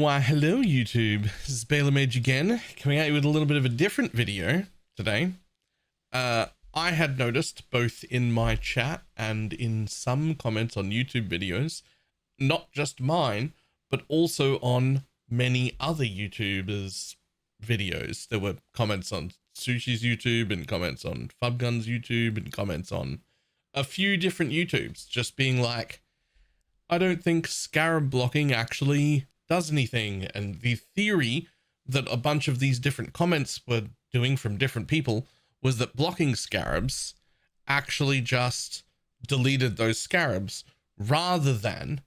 Why, hello YouTube, this is Baylor Mage again, coming at you with a little bit of a different video today. I had noticed both in my chat and in some comments on YouTube videos, not just mine, but also on many other YouTubers' videos. There were comments on Sushi's YouTube and comments on Fubgun's YouTube and comments on a few different YouTubes just being like, I don't think Scarab blocking actually does anything. And the theory that a bunch of these different comments were doing from different people was that blocking Scarabs actually just deleted those Scarabs rather than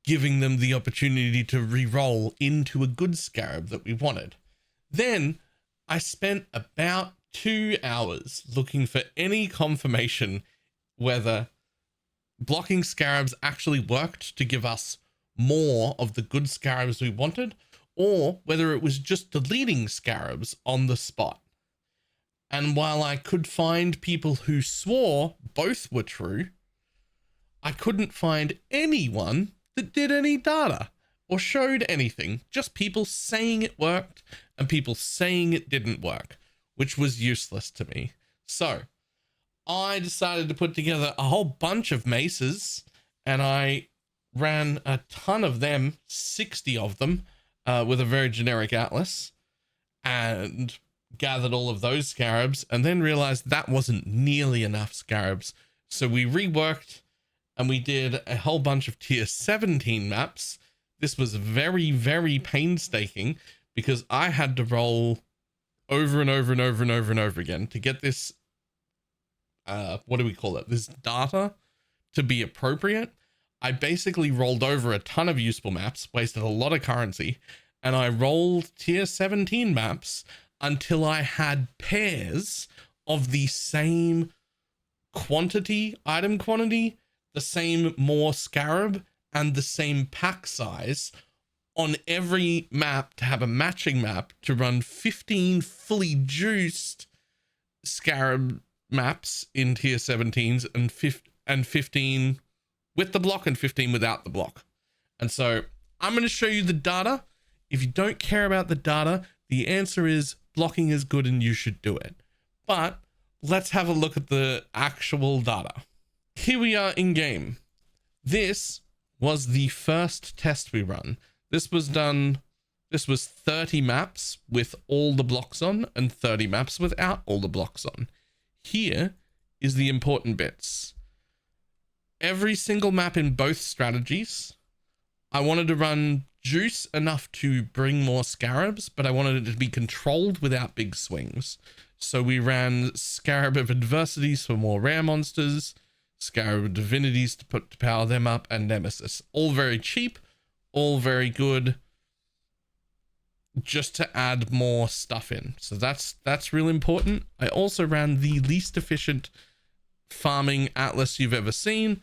giving them the opportunity to re-roll into a good Scarab that we wanted. Then I spent about 2 hours looking for any confirmation whether blocking Scarabs actually worked to give us more of the good Scarabs we wanted, or whether it was just deleting Scarabs on the spot. And while I could find people who swore both were true, I couldn't find anyone that did any data or showed anything, just people saying it worked and people saying it didn't work, which was useless to me. So I decided to put together a whole bunch of maces, and I ran a ton of them, 60 of them, with a very generic atlas, and gathered all of those Scarabs, and then realized that wasn't nearly enough Scarabs. So we reworked and we did a whole bunch of tier 17 maps. This was very, very painstaking because I had to roll over and over and over and over and over again to get this what do we call it? This data to be appropriate. I basically rolled over a ton of useful maps, wasted a lot of currency, and I rolled tier 17 maps until I had pairs of the same quantity, item quantity, the same more Scarab, and the same pack size on every map to have a matching map to run 15 fully juiced Scarab maps in tier 17s and 15 with the block and 15 without the block. And so I'm going to show you the data. If you don't care about the data, the answer is blocking is good and you should do it. But let's have a look at the actual data. Here we are in game. This was the first test we run. This was 30 maps with all the blocks on and 30 maps without all the blocks on. Here is the important bits. Every single map in both strategies, I wanted to run juice enough to bring more Scarabs, but I wanted it to be controlled without big swings. So we ran Scarab of Adversities for more rare monsters, Scarab of Divinities to power them up, and Nemesis. All very cheap, all very good, just to add more stuff in. So that's real important. I also ran the least efficient farming atlas you've ever seen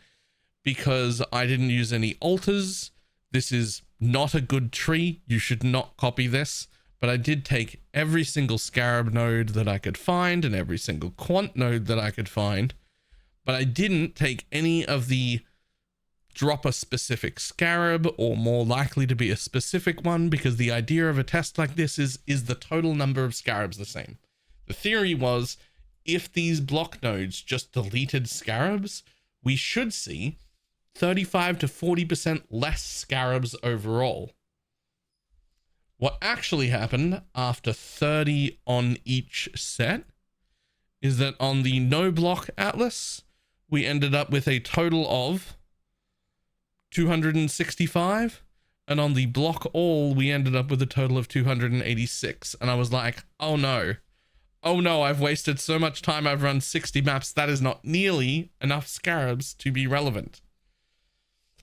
because I didn't use any altars. This is not a good tree. You should not copy this. But I did take every single Scarab node that I could find and every single quant node that I could find. But I didn't take any of the drop a specific Scarab or more likely to be a specific one, because the idea of a test like this is the total number of Scarabs the same? The theory was if these block nodes just deleted Scarabs, we should see 35 to 40% less Scarabs overall. What actually happened after 30 on each set is that on the no block atlas, we ended up with a total of 265, and on the block all we ended up with a total of 286. And I was like, oh no, I've wasted so much time. I've run 60 maps. That is not nearly enough Scarabs to be relevant.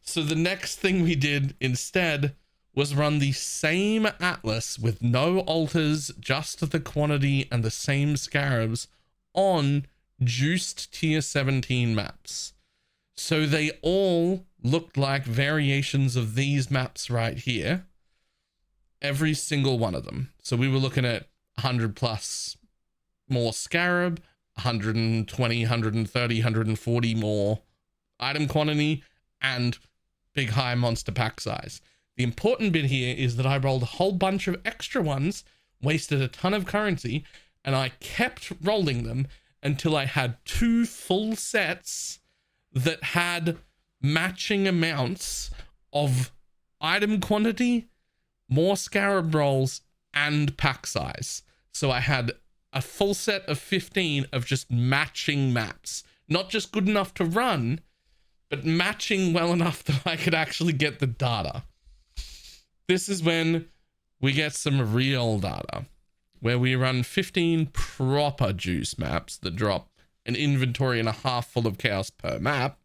So the next thing we did instead was run the same atlas with no altars, just the quantity and the same Scarabs on juiced tier 17 maps. So they all looked like variations of these maps right here. Every single one of them. So we were looking at 100 plus more Scarab, 120, 130, 140 more item quantity, and big high monster pack size. The important bit here is that I rolled a whole bunch of extra ones, wasted a ton of currency, and I kept rolling them until I had 2 full sets that had matching amounts of item quantity, more Scarab rolls, and pack size. So I had a full set of 15 of just matching maps. Not just good enough to run, but matching well enough that I could actually get the data. This is when we get some real data, where we run 15 proper juice maps that drop an inventory and a half full of chaos per map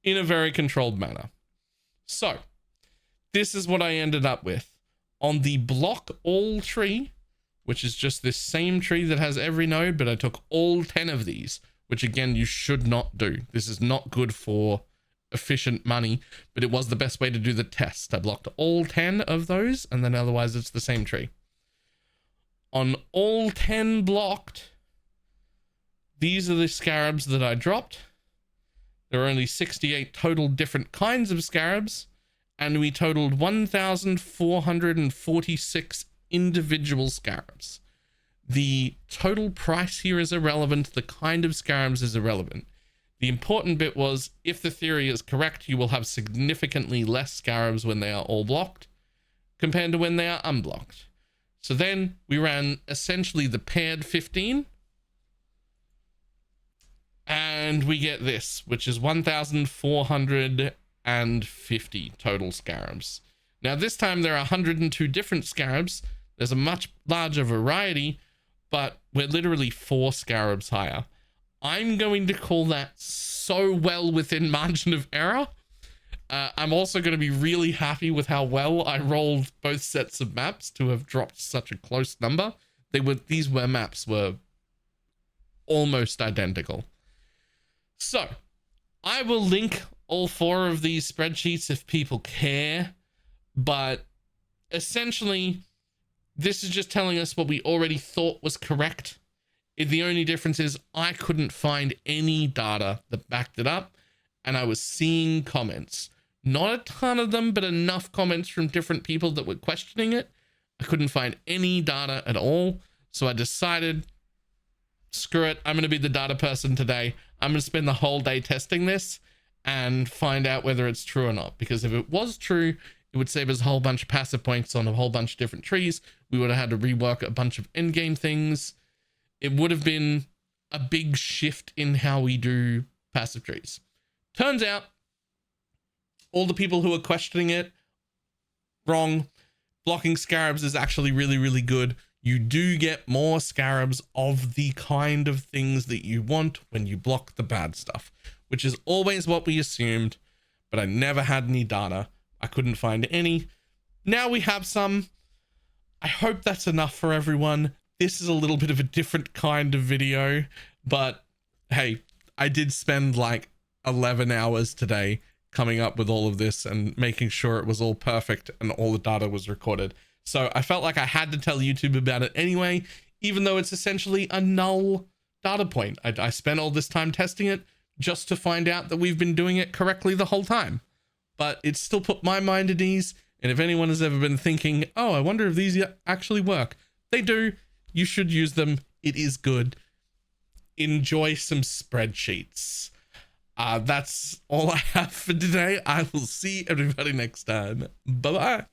in a very controlled manner. So, this is what I ended up with. On the block all tree, which is just this same tree that has every node, but I took all 10 of these, which again, you should not do. This is not good for efficient money, but it was the best way to do the test. I blocked all 10 of those, and then otherwise it's the same tree. On all 10 blocked, these are the scarabs that I dropped. There are only 68 total different kinds of scarabs, and we totaled 1,446 individual scarabs. The total price here is irrelevant. The kind of scarabs is irrelevant. The important bit was, if the theory is correct, you will have significantly less scarabs when they are all blocked compared to when they are unblocked. So then we ran essentially the paired 15, and we get this, which is 1,450 total scarabs. Now this time there are 102 different scarabs. There's a much larger variety, but we're literally 4 scarabs higher. I'm going to call that so well within margin of error. I'm also going to be really happy with how well I rolled both sets of maps to have dropped such a close number. These maps were almost identical. So I will link all 4 of these spreadsheets if people care, but essentially this is just telling us what we already thought was correct. The only difference is I couldn't find any data that backed it up, and I was seeing comments. Not a ton of them, but enough comments from different people that were questioning it. I couldn't find any data at all, so I decided, screw it, I'm going to be the data person today. I'm going to spend the whole day testing this and find out whether it's true or not, because if it was true, it would save us a whole bunch of passive points on a whole bunch of different trees. We would have had to rework a bunch of endgame things. It would have been a big shift in how we do passive trees. Turns out, all the people who are questioning it, wrong. Blocking scarabs is actually really, really good. You do get more scarabs of the kind of things that you want when you block the bad stuff, which is always what we assumed, but I never had any data. I couldn't find any. Now we have some. I hope that's enough for everyone. This is a little bit of a different kind of video, but hey, I did spend like 11 hours today coming up with all of this and making sure it was all perfect and all the data was recorded. So I felt like I had to tell YouTube about it anyway, even though it's essentially a null data point. I spent all this time testing it just to find out that we've been doing it correctly the whole time. But it still put my mind at ease. And if anyone has ever been thinking, oh, I wonder if these actually work, they do. You should use them. It is good. Enjoy some spreadsheets. That's all I have for today. I will see everybody next time. Bye-bye.